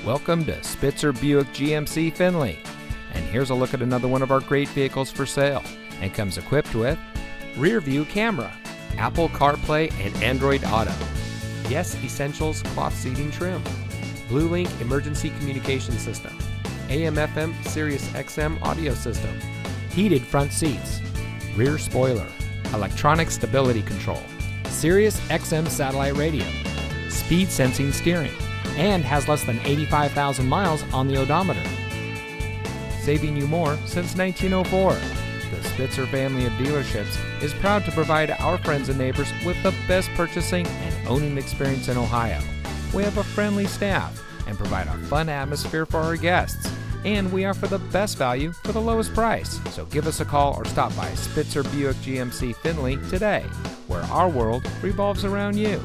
Welcome to Spitzer Buick GMC Findlay. And here's a look at another one of our great vehicles for sale. And comes equipped with rear view camera, Apple CarPlay and Android Auto, Yes Essentials cloth seating trim, BlueLink emergency communication system, AM/FM Sirius XM audio system, heated front seats, rear spoiler, electronic stability control, Sirius XM satellite radio, speed sensing steering, and has less than 85,000 miles on the odometer. Saving you more since 1904. The Spitzer family of dealerships is proud to provide our friends and neighbors with the best purchasing and owning experience in Ohio. We have a friendly staff and provide a fun atmosphere for our guests. And we offer the best value for the lowest price. So give us a call or stop by Spitzer Buick GMC Findlay today, where our world revolves around you.